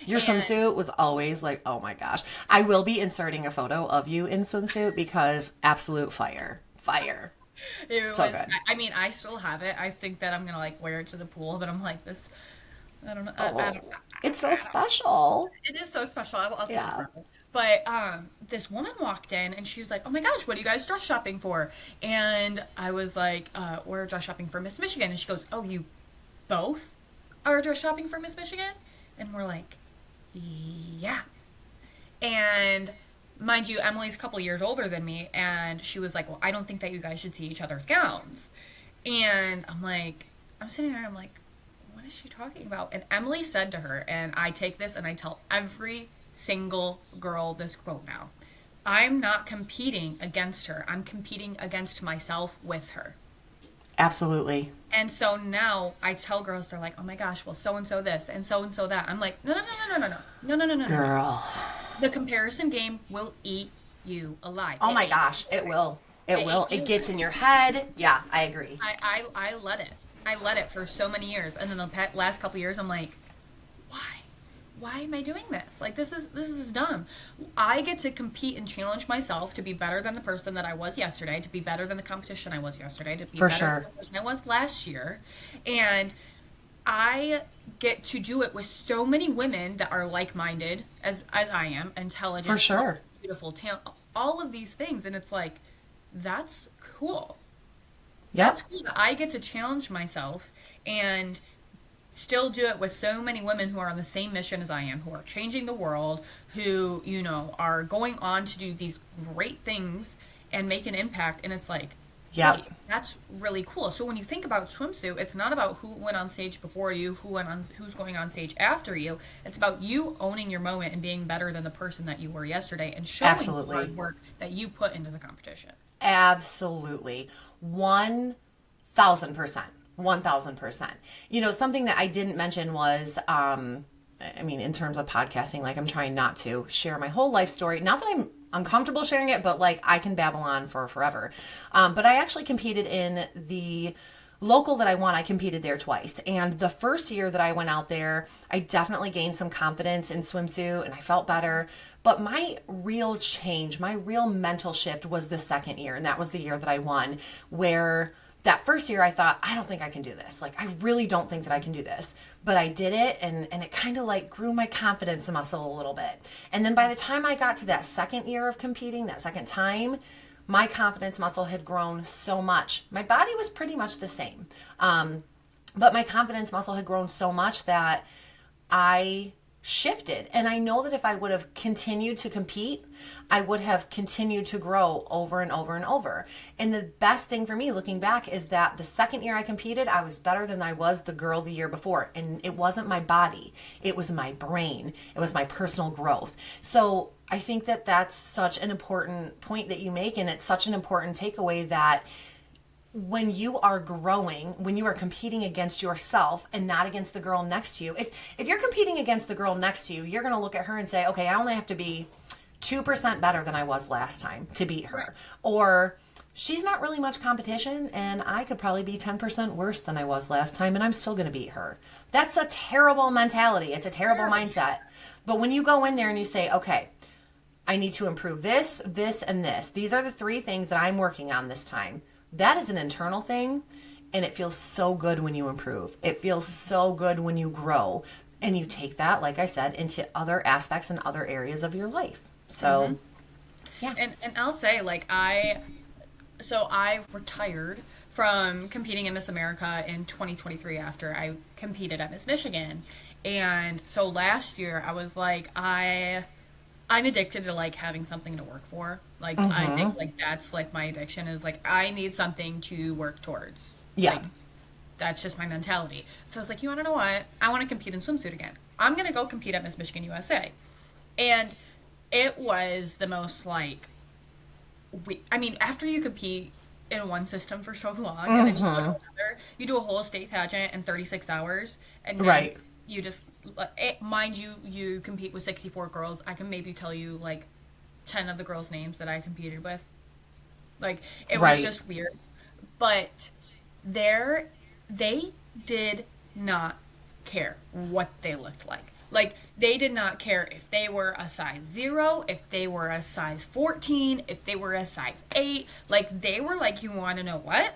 Your swimsuit was always like, oh my gosh. I will be inserting a photo of you in swimsuit because absolute fire. Fire. It So was, good. I mean, I still have it. I think that I'm gonna like wear it to the pool, but I'm like this. I don't know. I don't know. It's so special. It is so special. I'll keep it Yeah. forever. But this woman walked in and she was like, "Oh my gosh, what are you guys dress shopping for?" And I was like, "We're dress shopping for Miss Michigan." And she goes, "Oh, you both are dress shopping for Miss Michigan?" And we're like, "Yeah." And mind you, Emily's a couple years older than me, and she was like, "Well, I don't think that you guys should see each other's gowns." And I'm sitting there, I'm like, what is she talking about? And Emily said to her, and I take this and I tell every single girl this quote now, I'm not competing against her. I'm competing against myself with her. Absolutely. And so now I tell girls, they're like, oh my gosh, well, so-and-so this and so that. I'm like, no. Girl. The comparison game will eat you alive. Oh my gosh, it will. It will. It gets in your head. Yeah, I agree. I let it. I let it for so many years, and then the last couple years, I'm like, why am I doing this? Like, this is dumb. I get to compete and challenge myself to be better than the person that I was yesterday, to be better than the competition I was yesterday, to be For better sure. than the person I was last year, and I get to do it with so many women that are like-minded as I am, intelligent, For sure. beautiful, talent, all of these things, and it's like, that's cool. Yep. That's cool that I get to challenge myself and still do it with so many women who are on the same mission as I am, who are changing the world, who, you know, are going on to do these great things and make an impact. And it's like, Yep. hey, that's really cool. So when you think about swimsuit, it's not about who went on stage before you, who's going on stage after you. It's about you owning your moment and being better than the person that you were yesterday and showing Absolutely. the hard work that you put into the competition. Absolutely. 1,000%. 1,000%. You know, something that I didn't mention was, in terms of podcasting, like I'm trying not to share my whole life story. Not that I'm uncomfortable sharing it, but like I can babble on for forever. But I actually competed in the local that I won. I competed there twice. And the first year that I went out there, I definitely gained some confidence in swimsuit and I felt better. But my real change, my real mental shift was the second year. And that was the year that I won, where that first year I thought, I don't think I can do this. Like, I really don't think that I can do this. But I did it, and it kind of like grew my confidence muscle a little bit. And then by the time I got to that second year of competing, that second time, my confidence muscle had grown so much. My body was pretty much the same. But my confidence muscle had grown so much that I shifted. And I know that if I would have continued to compete, I would have continued to grow over and over and over. And the best thing for me looking back is that the second year I competed, I was better than I was the girl the year before. And it wasn't my body, it was my brain, it was my personal growth. So I think that that's such an important point that you make. And it's such an important takeaway that when you are growing, when you are competing against yourself and not against the girl next to you, if you're competing against the girl next to you, you're going to look at her and say, okay, I only have to be 2% better than I was last time to beat her. Right. Or she's not really much competition and I could probably be 10% worse than I was last time and I'm still going to beat her. That's a terrible mentality. It's a terrible mindset. But when you go in there and you say, okay, I need to improve this, this, and this. These are the 3 things that I'm working on this time. That is an internal thing, and it feels so good when you improve. It feels so good when you grow, and you take that, like I said, into other aspects and other areas of your life. So, yeah. And I'll say, like, I retired from competing in Miss America in 2023 after I competed at Miss Michigan. And so last year I was like, I'm addicted to like having something to work for. Like I think like that's like my addiction is like I need something to work towards. Yeah. Like, that's just my mentality. So I was like, you want to know what? I want to compete in swimsuit again. I'm going to go compete at Miss Michigan USA. And it was the most like, after you compete in one system for so long and then you go to another, you do a whole state pageant in 36 hours and then you just, mind you, you compete with 64 girls. I can maybe tell you like 10 of the girls' names that I competed with. Like, it was just weird. But they did not care what they looked like. Like, they did not care if they were a size 0, if they were a size 14, if they were a size 8. Like, they were like, you want to know what?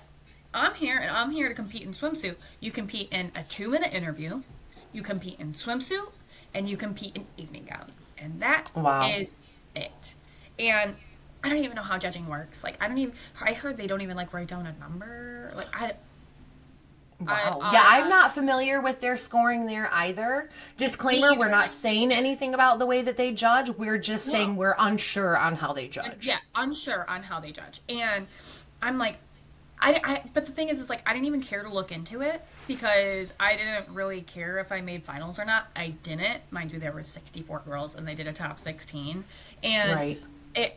I'm here, and I'm here to compete in swimsuit. You compete in a 2-minute interview. You compete in swimsuit, and you compete in evening gown. And that is it. And I don't even know how judging works. Like, I heard they don't even, like, write down a number. Like, I'm not familiar with their scoring there either. Disclaimer, we're not saying anything about the way that they judge. We're just saying we're unsure on how they judge. Yeah, unsure on how they judge. And I'm like, but the thing is like, I didn't even care to look into it because I didn't really care if I made finals or not. I didn't. Mind you, there were 64 girls and they did a top 16. And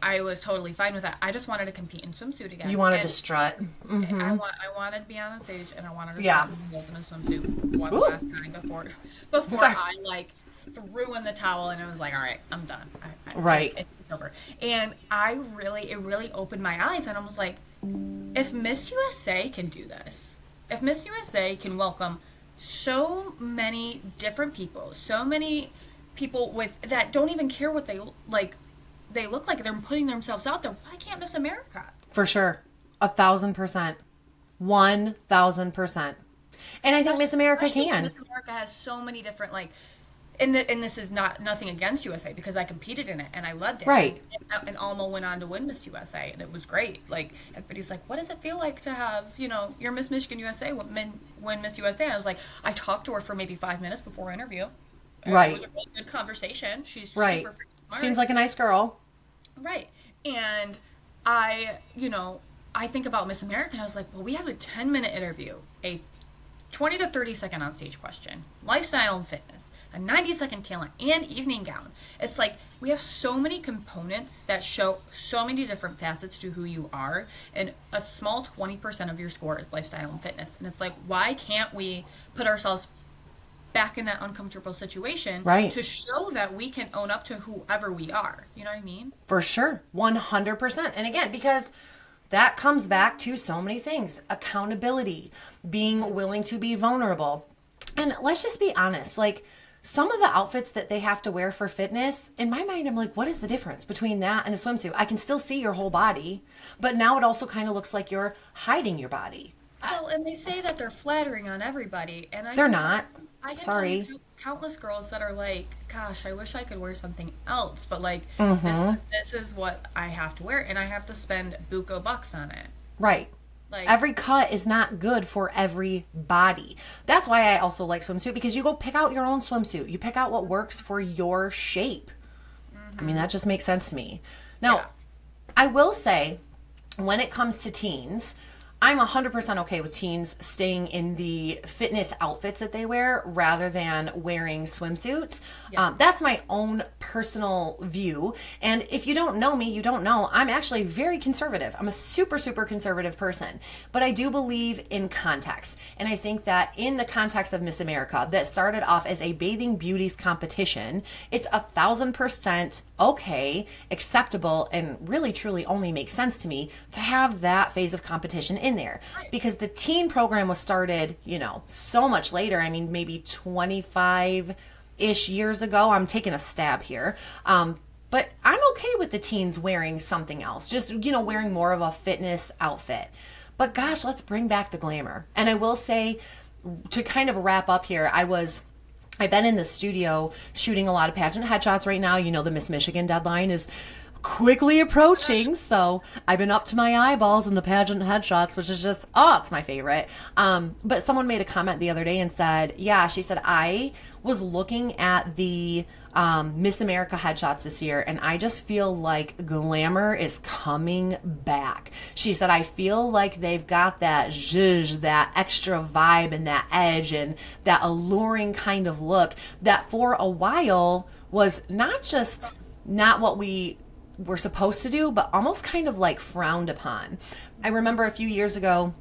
I was totally fine with that. I just wanted to compete in swimsuit again. You wanted to strut. I wanted to be on a stage and I wanted to strut in a swimsuit one last time before I like threw in the towel and I was like, all right, I'm done. It's over. And it really opened my eyes and I was like, if Miss USA can do this, if Miss USA can welcome so many different people, so many people with that don't even care what they look like, they're putting themselves out there, why can't Miss America? For sure. 1,000%. 1,000%. And I think Miss America can. Miss America has so many different, like, and this is nothing against USA because I competed in it and I loved it. Right. And Alma went on to win Miss USA and it was great. Like, everybody's like, what does it feel like to have, your Miss Michigan USA win Miss USA? And I was like, I talked to her for maybe 5 minutes before interview. It was a really good conversation. She's super freaking smart. Seems like a nice girl. Right. And I think about Miss America and I was like, well, we have a 10-minute interview, a 20 to 30 second on stage question, lifestyle and fitness, a 90-second talent, and evening gown. It's like we have so many components that show so many different facets to who you are, and a small 20% of your score is lifestyle and fitness. And it's like, why can't we put ourselves back in that uncomfortable situation to show that we can own up to whoever we are? You know what I mean? For sure. 100%. And again, because that comes back to so many things. Accountability, being willing to be vulnerable. And let's just be honest, like, some of the outfits that they have to wear for fitness, in my mind, I'm like, what is the difference between that and a swimsuit? I can still see your whole body, but now it also kind of looks like you're hiding your body. Well, and they say that they're flattering on everybody, and they're not. Sorry. Countless girls that are like, gosh, I wish I could wear something else, but like, this is what I have to wear, and I have to spend buco bucks on it. Right. Like, every cut is not good for every body. That's why I also like swimsuit, because you go pick out your own swimsuit. You pick out what works for your shape. I mean, that just makes sense to me. Now, yeah. I will say, when it comes to teens, I'm 100% okay with teens staying in the fitness outfits that they wear rather than wearing swimsuits. Yeah. That's my own personal view. And if you don't know me, you don't know. I'm actually very conservative. I'm a super, super conservative person. But I do believe in context. And I think that in the context of Miss America, that started off as a bathing beauties competition, it's 1,000% okay, acceptable, and really truly only makes sense to me to have that phase of competition in there, because the teen program was started, so much later. I mean, maybe 25-ish years ago. I'm taking a stab here. But I'm okay with the teens wearing something else, just, wearing more of a fitness outfit. But gosh, let's bring back the glamour. And I will say, to kind of wrap up here, I've been in the studio shooting a lot of pageant headshots right now. The Miss Michigan deadline is quickly approaching, so I've been up to my eyeballs in the pageant headshots, which is just, it's my favorite. But someone made a comment the other day and said, she said, I was looking at the Miss America headshots this year, and I just feel like glamour is coming back. She said, I feel like they've got that zhuzh, that extra vibe and that edge and that alluring kind of look that for a while was not what we were supposed to do, but almost kind of like frowned upon. I remember a few years ago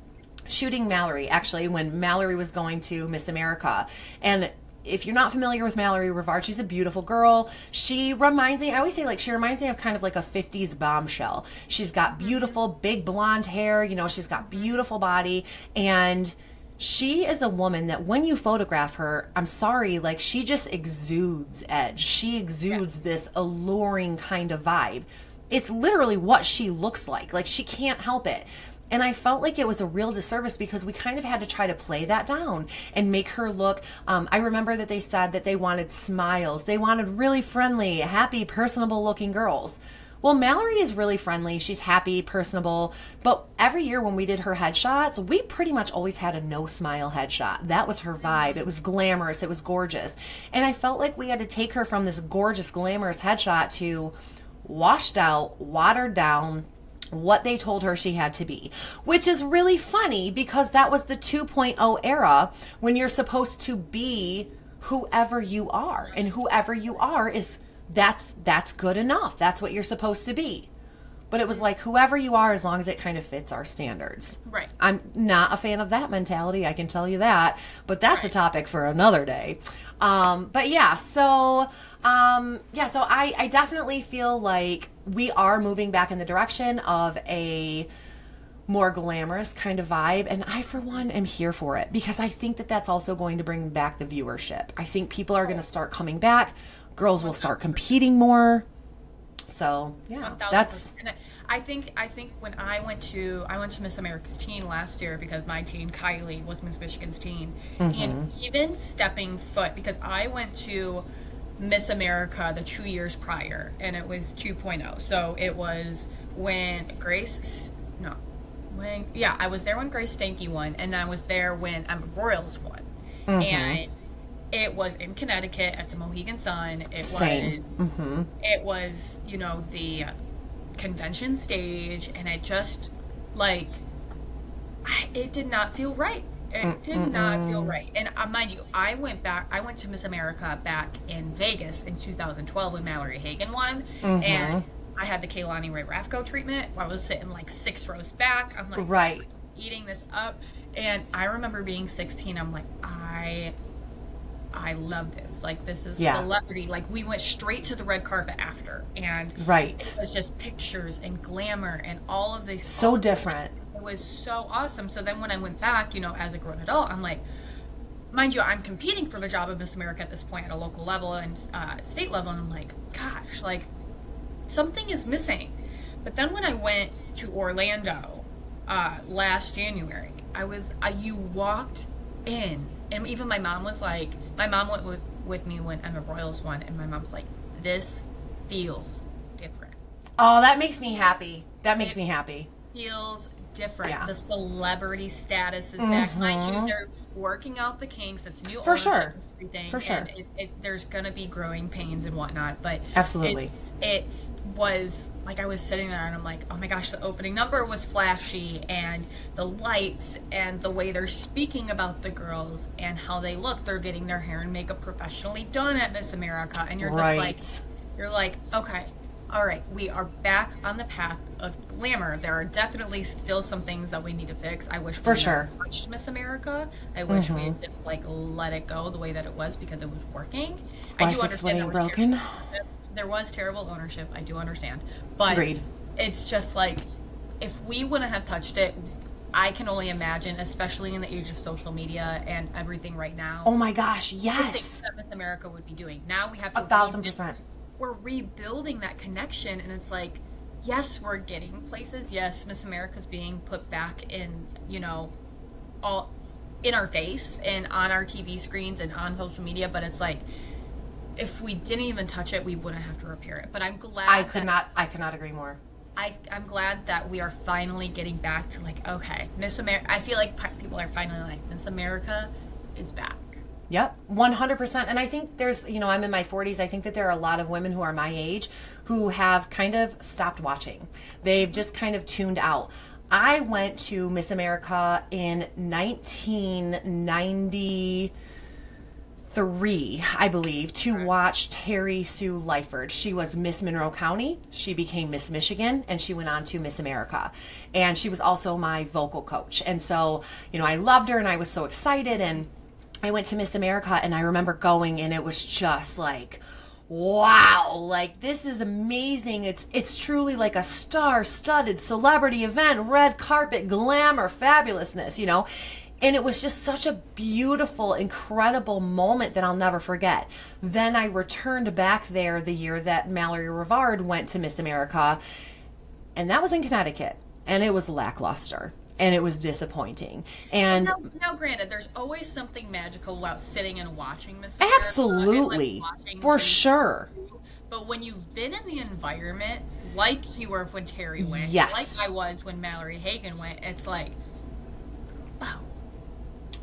shooting Mallory, actually, when Mallory was going to Miss America. And if you're not familiar with Mallory Rivard, she's a beautiful girl. She reminds me, I always say, she reminds me of kind of like a 50s bombshell. She's got beautiful, big blonde hair, she's got beautiful body. And she is a woman that when you photograph her, I'm sorry, she just exudes edge. She exudes this alluring kind of vibe. It's literally what she looks like. She can't help it. And I felt like it was a real disservice because we kind of had to try to play that down and make her look. I remember that they said that they wanted smiles. They wanted really friendly, happy, personable looking girls. Well, Mallory is really friendly. She's happy, personable. But every year when we did her headshots, we pretty much always had a no smile headshot. That was her vibe. It was glamorous. It was gorgeous. And I felt like we had to take her from this gorgeous, glamorous headshot to washed out, watered down, what they told her she had to be, which is really funny because that was the 2.0 era when you're supposed to be whoever you are, and whoever you are is that's good enough. That's what you're supposed to be. But it was like whoever you are, as long as it kind of fits our standards. Right. I'm not a fan of that mentality, I can tell you that, but that's a topic for another day. But yeah, so I definitely feel like we are moving back in the direction of a more glamorous kind of vibe, and I for one am here for it because I think that that's also going to bring back the viewership. I think people are going to start coming back. Girls will start competing more. So yeah, 1000%. that's. And I think when I went to Miss America's Teen last year because my teen Kylie was Miss Michigan's teen, and even stepping foot, because I went to Miss America the 2 years prior, and it was 2.0. So it was when I was there when Grace Stanke won, and I was there when Emma Broyles won, and it was in Connecticut at the Mohegan Sun. It was the convention stage, and it just it did not feel right. It did not feel right. And mind you, I went to Miss America back in Vegas in 2012 when Mallory Hagan won, and I had the Kaylani Ray Rafko treatment. I was sitting 6 rows back. I'm eating this up, and I remember being 16. I'm like, I love this. This is celebrity. We went straight to the red carpet after, and it was just pictures and glamour and all of these. So different. It was so awesome. So then when I went back, as a grown adult, I'm like, mind you, I'm competing for the job of Miss America at this point at a local level and state level, and I'm like, gosh, something is missing. But then when I went to Orlando last January, you walked in, and even my mom was like, my mom went with me when Emma Broyles won, and my mom's like, this feels different. Oh, that makes me happy. That makes me happy. Feels different. Yeah. The celebrity status is back. Mind you, they're working out the kinks. It's new For ownership sure. and everything. For sure. And there's going to be growing pains and whatnot. But Absolutely. it was like I was sitting there and I'm like, oh my gosh, the opening number was flashy, and the lights and the way they're speaking about the girls and how they look. They're getting their hair and makeup professionally done at Miss America. And you're just like, okay, all right, we are back on the path of glamour. There are definitely still some things that we need to fix. I wish we never touched Miss America. I wish we had just let it go the way that it was, because it was working. I do understand that broken. There was terrible ownership. I do understand, but Agreed. It's just like, if we wouldn't have touched it, I can only imagine, especially in the age of social media and everything right now. Oh my gosh, yes. The things that Miss America would be doing. Now we have to 1,000%. We're rebuilding that connection, and it's like, yes, we're getting places. Yes, Miss America's being put back in, all in our face and on our TV screens and on social media, but it's like, if we didn't even touch it, we wouldn't have to repair it. But I'm glad I could not agree more. I'm glad that we are finally getting back to okay, Miss America. I feel like people are finally like, Miss America is back. Yep, 100%. And I think there's, I'm in my 40s. I think that there are a lot of women who are my age who have kind of stopped watching. They've just kind of tuned out. I went to Miss America in 1993, I believe, to watch Terry Sue Lyford. She was Miss Monroe County. She became Miss Michigan, and she went on to Miss America. And she was also my vocal coach. And so, I loved her, and I was so excited, and I went to Miss America, and I remember going, and it was just like, wow, this is amazing. It's truly like a star-studded celebrity event, red carpet, glamour, fabulousness, And it was just such a beautiful, incredible moment that I'll never forget. Then I returned back there the year that Mallory Rivard went to Miss America, and that was in Connecticut, and it was lackluster. And it was disappointing. And now, granted, there's always something magical about sitting and watching Miss America. Absolutely. For sure. But when you've been in the environment, like you were when Terry went, like I was when Mallory Hagan went, it's like, oh.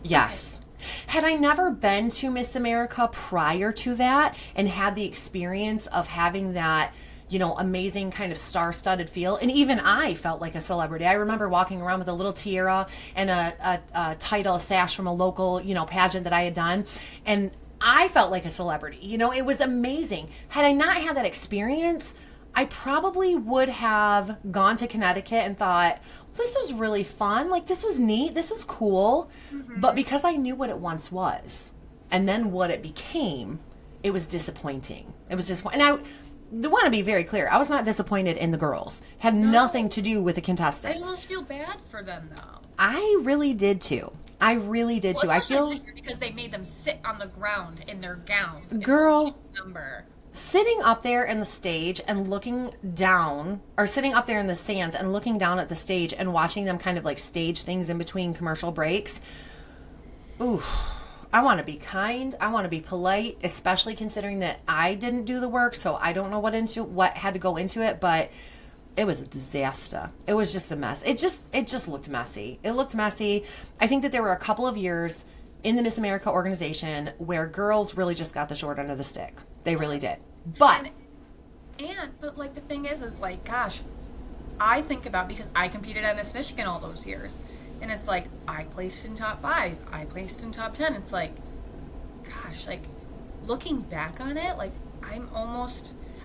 Yes. Had I never been to Miss America prior to that and had the experience of having that, amazing kind of star-studded feel. And even I felt like a celebrity. I remember walking around with a little tiara and a title, a sash from a local, pageant that I had done. And I felt like a celebrity. It was amazing. Had I not had that experience, I probably would have gone to Connecticut and thought, this was really fun. This was neat. This was cool. Mm-hmm. But because I knew what it once was and then what it became, it was disappointing. It was disappointing. And I want to be very clear. I was not disappointed in the girls. Had nothing to do with the contestants. I almost feel bad for them, though. I really did, too. I feel because they made them sit on the ground in their gowns. Girl, sitting up there in the stage and looking down, or sitting up there in the stands and looking down at the stage and watching them kind of stage things in between commercial breaks. Ooh. I want to be kind. I want to be polite, especially considering that I didn't do the work, so I don't know what had to go into it, but it was a disaster. It was just a mess. It just looked messy. It looked messy. I think that there were a couple of years in the Miss America organization where girls really just got the short end of the stick. They really did. But the thing is gosh, I think about, because I competed at Miss Michigan all those years. And it's like, I placed in top 5. I placed in top 10. It's like, gosh, looking back on it,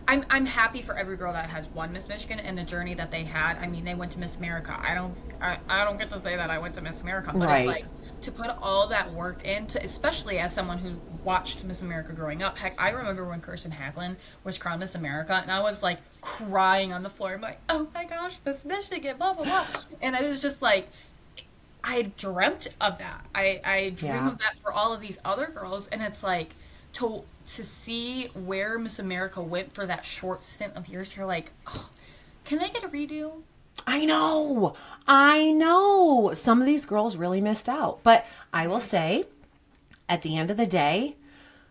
I'm happy for every girl that has won Miss Michigan and the journey that they had. I mean, they went to Miss America. I don't get to say that I went to Miss America, but right. It's to put all that work into, especially as someone who watched Miss America growing up. Heck, I remember when Kirsten Hacklin was crowned Miss America, and I was crying on the floor. I'm like, oh my gosh, Miss Michigan, blah blah blah, and I was just I dreamt of that. I dream of that for all of these other girls, and it's to see where Miss America went for that short stint of years. You're like, oh, can they get a redo? I know. Some of these girls really missed out, but I will say, at the end of the day,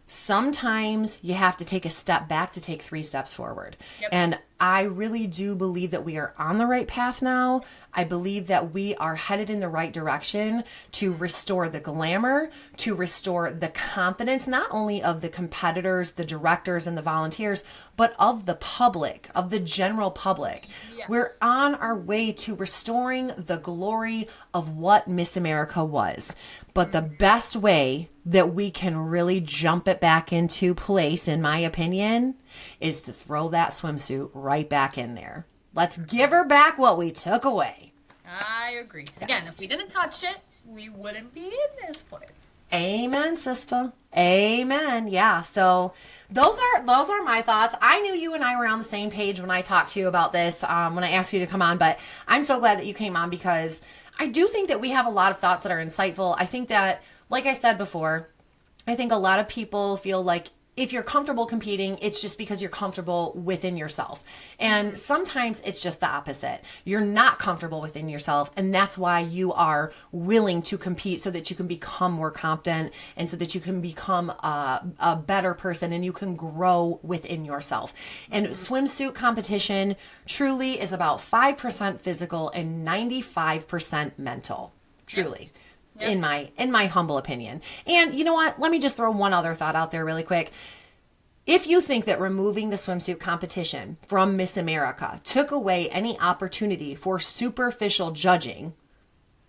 sometimes you have to take a step back to take 3 steps forward. Yep. And I really do believe that we are on the right path now. I believe that we are headed in the right direction to restore the glamour, to restore the confidence, not only of the competitors, the directors, and the volunteers, but of the public, of the general public. Yes. We're on our way to restoring the glory of what Miss America was. But the best way that we can really jump it back into place, in my opinion, is to throw that swimsuit right back in there. Let's give her back what we took away. I agree. Yes. Again, if we didn't touch it, we wouldn't be in this place. Amen, sister. Amen. Yeah. So those are my thoughts. I knew you and I were on the same page when I talked to you about this, when I asked you to come on, but I'm so glad that you came on because I do think that we have a lot of thoughts that are insightful. I think that, like I said before, I think a lot of people feel like if you're comfortable competing, it's just because you're comfortable within yourself. And sometimes it's just the opposite. You're not comfortable within yourself, and that's why you are willing to compete so that you can become more confident and so that you can become a better person and you can grow within yourself. And swimsuit competition truly is about 5% physical and 95% mental. Truly. Yep. In my humble opinion. And you know what? Let me just throw one other thought out there really quick. If you think that removing the swimsuit competition from Miss America took away any opportunity for superficial judging,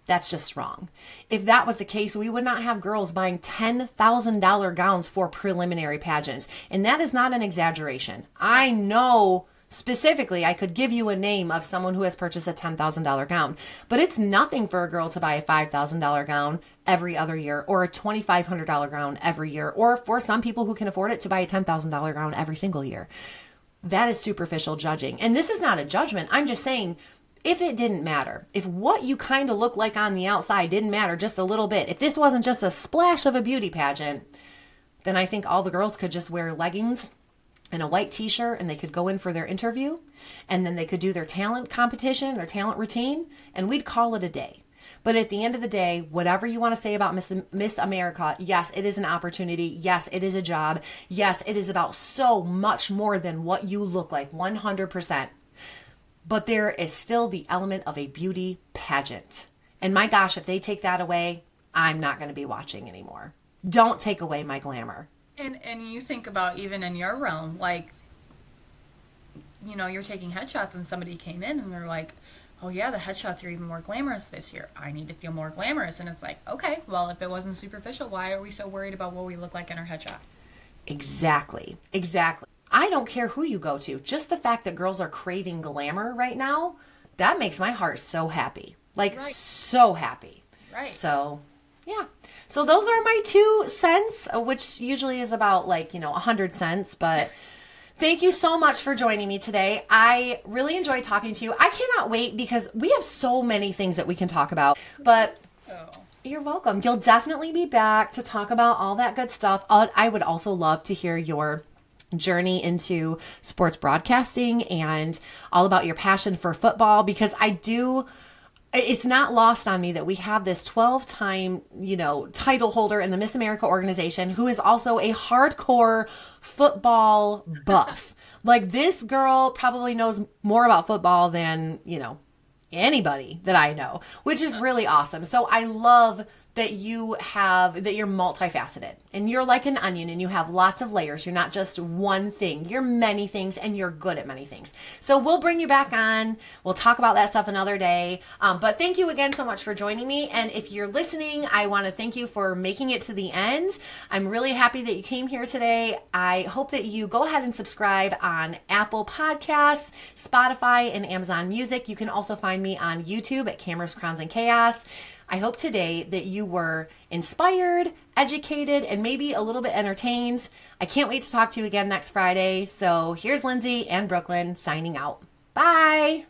that's just wrong. If that was the case, we would not have girls buying $10,000 gowns for preliminary pageants. And that is not an exaggeration. I know specifically, I could give you a name of someone who has purchased a $10,000 gown, but it's nothing for a girl to buy a $5,000 gown every other year or a $2,500 gown every year, or for some people who can afford it to buy a $10,000 gown every single year. That is superficial judging. And this is not a judgment. I'm just saying, if it didn't matter, if what you kind of look like on the outside didn't matter just a little bit, if this wasn't just a splash of a beauty pageant, then I think all the girls could just wear leggings and a white t-shirt and they could go in for their interview and then they could do their talent competition or talent routine and we'd call it a day. But at the end of the day, whatever you want to say about Miss America, yes, it is an opportunity. Yes, it is a job. Yes, it is about so much more than what you look like, 100%. But there is still the element of a beauty pageant. And my gosh, if they take that away, I'm not going to be watching anymore. Don't take away my glamour. And you think about even in your realm, like, you know, you're taking headshots and somebody came in and they're like, oh yeah, the headshots are even more glamorous this year. I need to feel more glamorous. And it's like, okay, well, if it wasn't superficial, why are we so worried about what we look like in our headshot? Exactly. I don't care who you go to. Just the fact that girls are craving glamour right now, that makes my heart so happy. Like, right. So happy. Right. So, yeah. So those are my 2 cents, which usually is about 100 cents. But thank you so much for joining me today. I really enjoyed talking to you. I cannot wait because we have so many things that we can talk about. But you're welcome. You'll definitely be back to talk about all that good stuff. I would also love to hear your journey into sports broadcasting and all about your passion for football, because it's not lost on me that we have this 12-time, title holder in the Miss America organization who is also a hardcore football buff. Like, this girl probably knows more about football than, anybody that I know, which is really awesome. So I love that you're multifaceted and you're like an onion and you have lots of layers. You're not just one thing. You're many things and you're good at many things. So we'll bring you back on. We'll talk about that stuff another day. But thank you again so much for joining me. And if you're listening, I want to thank you for making it to the end. I'm really happy that you came here today. I hope that you go ahead and subscribe on Apple Podcasts, Spotify, and Amazon Music. You can also find me on YouTube at Cameras, Crowns, and Chaos. I hope today that you were inspired, educated, and maybe a little bit entertained. I can't wait to talk to you again next Friday. So here's Lindsay and Brooklyn signing out. Bye.